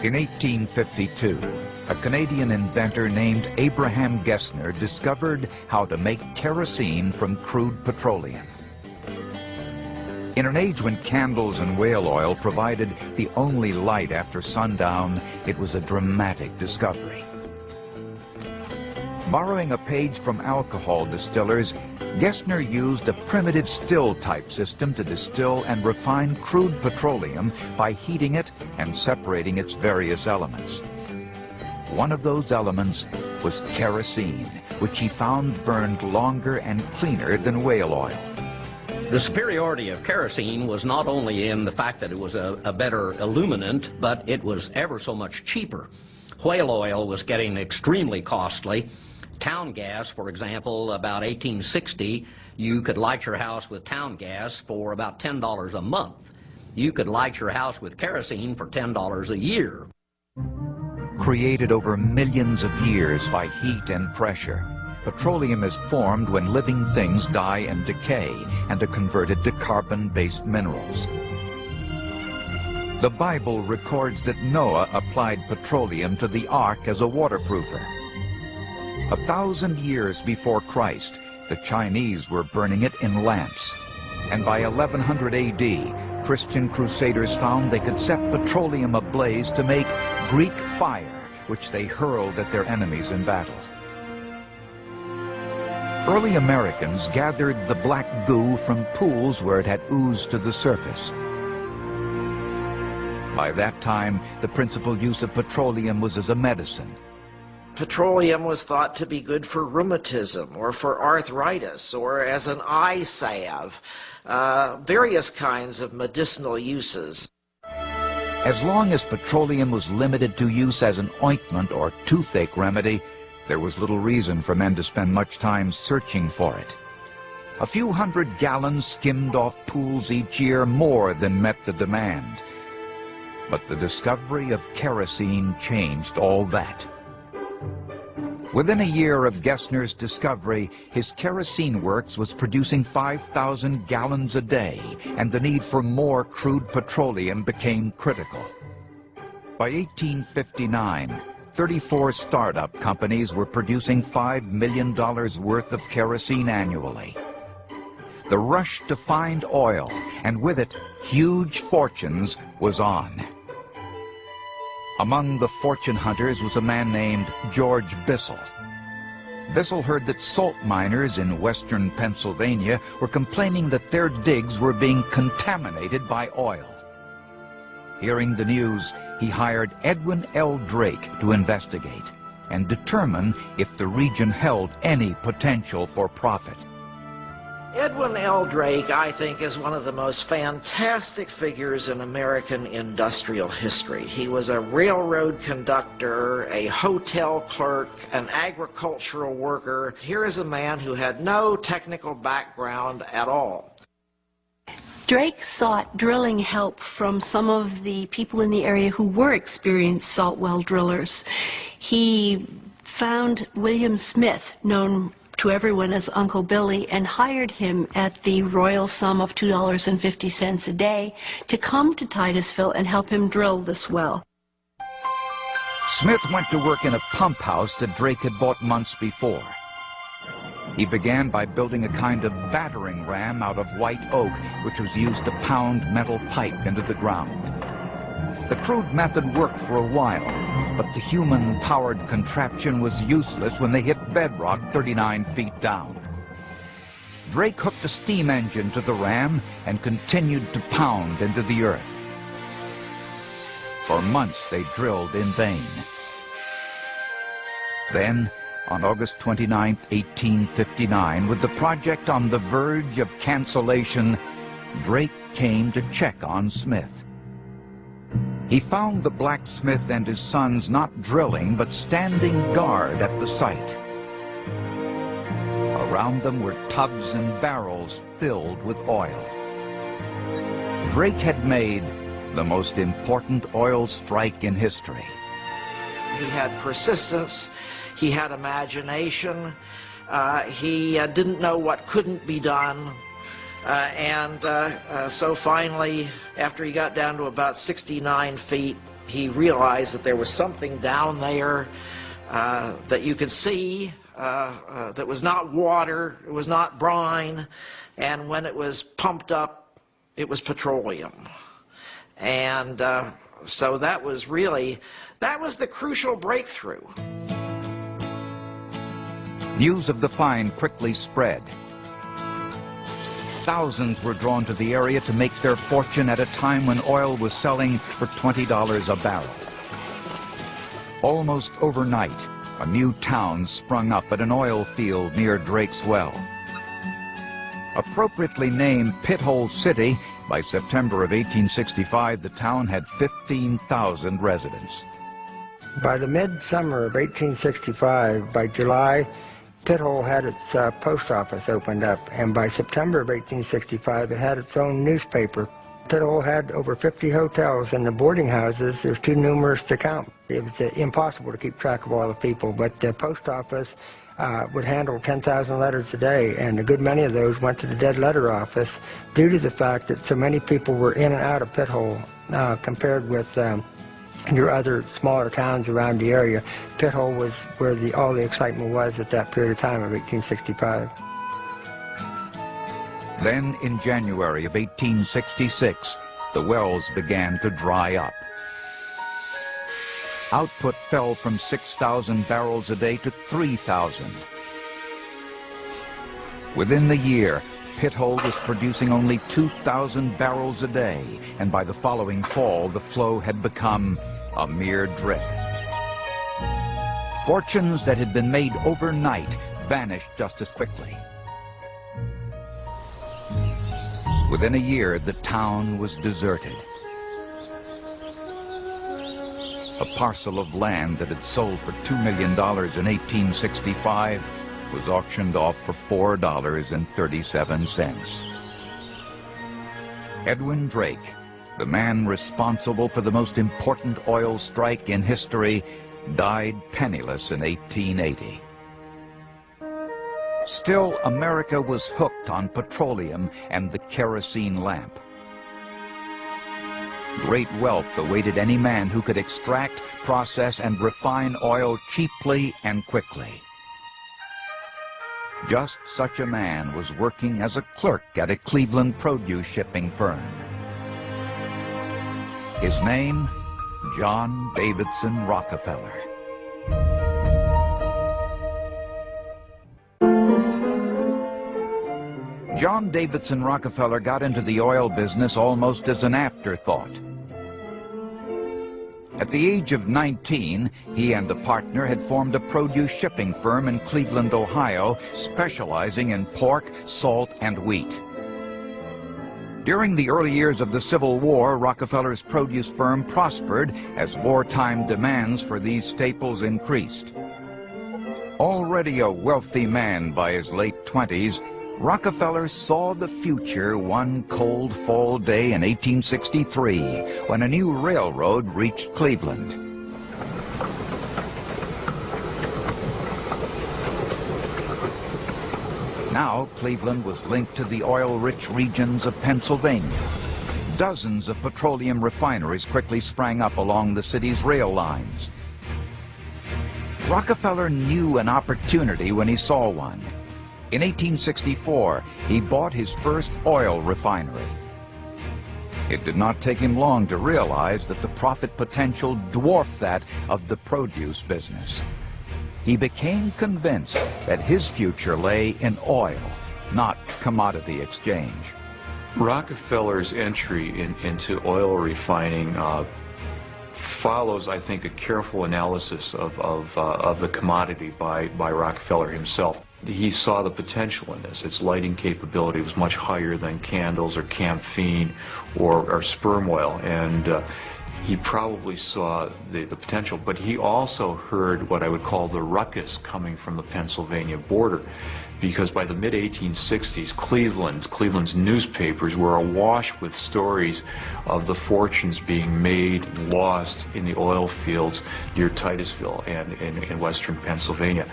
In 1852, a Canadian inventor named Abraham Gessner discovered how to make kerosene from crude petroleum. In an age when candles and whale oil provided the only light after sundown, it was a dramatic discovery. Borrowing a page from alcohol distillers, Gessner used a primitive still-type system to distill and refine crude petroleum by heating it and separating its various elements. One of those elements was kerosene, which he found burned longer and cleaner than whale oil. The superiority of kerosene was not only in the fact that it was a better illuminant, but it was ever so much cheaper. Whale oil was getting extremely costly. Town gas, for example, about 1860, you could light your house with town gas for about $10 a month. You could light your house with kerosene for $10 a year. Created over millions of years by heat and pressure, petroleum is formed when living things die and decay and are converted to carbon-based minerals. The Bible records that Noah applied petroleum to the ark as a waterproofer. 1,000 years before Christ, the Chinese were burning it in lamps. And by 1100 AD, Christian crusaders found they could set petroleum ablaze to make Greek fire, which they hurled at their enemies in battle. Early Americans gathered the black goo from pools where it had oozed to the surface. By that time, the principal use of petroleum was as a medicine. Petroleum was thought to be good for rheumatism or for arthritis or as an eye salve, various kinds of medicinal uses. As long as petroleum was limited to use as an ointment or toothache remedy, there was little reason for men to spend much time searching for it. A few hundred gallons skimmed off pools each year more than met the demand. But the discovery of kerosene changed all that. Within a year of Gessner's discovery, his kerosene works was producing 5,000 gallons a day, and the need for more crude petroleum became critical. By 1859, 34 startup companies were producing $5 million worth of kerosene annually. The rush to find oil, and with it, huge fortunes, was on. Among the fortune hunters was a man named George Bissell. Bissell heard that salt miners in western Pennsylvania were complaining that their digs were being contaminated by oil. Hearing the news, he hired Edwin L. Drake to investigate and determine if the region held any potential for profit. Edwin L. Drake, I think, is one of the most fantastic figures in American industrial history. He was a railroad conductor, a hotel clerk, an agricultural worker. Here is a man who had no technical background at all. Drake sought drilling help from some of the people in the area who were experienced salt well drillers. He found William Smith, known to everyone as Uncle Billy, and hired him at the royal sum of $2.50 a day to come to Titusville and help him drill this well. Smith went to work in a pump house that Drake had bought months before. He began by building a kind of battering ram out of white oak, which was used to pound metal pipe into the ground. The crude method worked for a while, but the human-powered contraption was useless when they hit bedrock 39 feet down. Drake hooked a steam engine to the ram and continued to pound into the earth. For months they drilled in vain. Then, on August 29, 1859, with the project on the verge of cancellation, Drake came to check on Smith. He found the blacksmith and his sons not drilling, but standing guard at the site. Around them were tubs and barrels filled with oil. Drake had made the most important oil strike in history. He had persistence, he had imagination, he didn't know what couldn't be done. So finally, after he got down to about 69 feet, He realized that there was something down there that you could see that was not water, it was not brine, and when it was pumped up, it was petroleum. And so that was the crucial breakthrough. News of the find quickly spread. Thousands were drawn to the area to make their fortune at a time when oil was selling for $20 a barrel. Almost overnight, a new town sprung up at an oil field near Drake's Well. Appropriately named Pithole City, by September of 1865, the town had 15,000 residents. By the midsummer of 1865, by July, Pithole had its post office opened up, and by September of 1865, it had its own newspaper. Pithole had over 50 hotels, and the boarding houses, there's too numerous to count. It was impossible to keep track of all the people, but the post office would handle 10,000 letters a day, and a good many of those went to the dead letter office due to the fact that so many people were in and out of Pithole compared with your other smaller towns around the area. Pithole was where all the excitement was at that period of time of 1865. Then, in January of 1866, the wells began to dry up. Output fell from 6,000 barrels a day to 3,000. Within the year, Pithole was producing only 2,000 barrels a day, and by the following fall, the flow had become a mere drip. Fortunes that had been made overnight vanished just as quickly. Within a year, the town was deserted. A parcel of land that had sold for $2 million in 1865 was auctioned off for $4.37. Edwin Drake, the man responsible for the most important oil strike in history, died penniless in 1880. Still, America was hooked on petroleum and the kerosene lamp. Great wealth awaited any man who could extract, process, and refine oil cheaply and quickly. Just such a man was working as a clerk at a Cleveland produce shipping firm. His name, John Davidson Rockefeller. John Davidson Rockefeller got into the oil business almost as an afterthought. At the age of 19, he and a partner had formed a produce shipping firm in Cleveland, Ohio, specializing in pork, salt, and wheat. During the early years of the Civil War, Rockefeller's produce firm prospered as wartime demands for these staples increased. Already a wealthy man by his late 20s, Rockefeller saw the future one cold fall day in 1863 when a new railroad reached Cleveland. Now Cleveland was linked to the oil-rich regions of Pennsylvania. Dozens of petroleum refineries quickly sprang up along the city's rail lines. Rockefeller knew an opportunity when he saw one. In 1864, he bought his first oil refinery. It did not take him long to realize that the profit potential dwarfed that of the produce business. He became convinced that his future lay in oil, not commodity exchange. Rockefeller's entry into oil refining follows, I think, a careful analysis of the commodity by Rockefeller himself. He saw the potential in this. Its lighting capability was much higher than candles or camphene or sperm oil, and he probably saw the potential, but he also heard what I would call the ruckus coming from the Pennsylvania border, because by the mid-1860s, Cleveland's newspapers were awash with stories of the fortunes being made and lost in the oil fields near Titusville and in western Pennsylvania.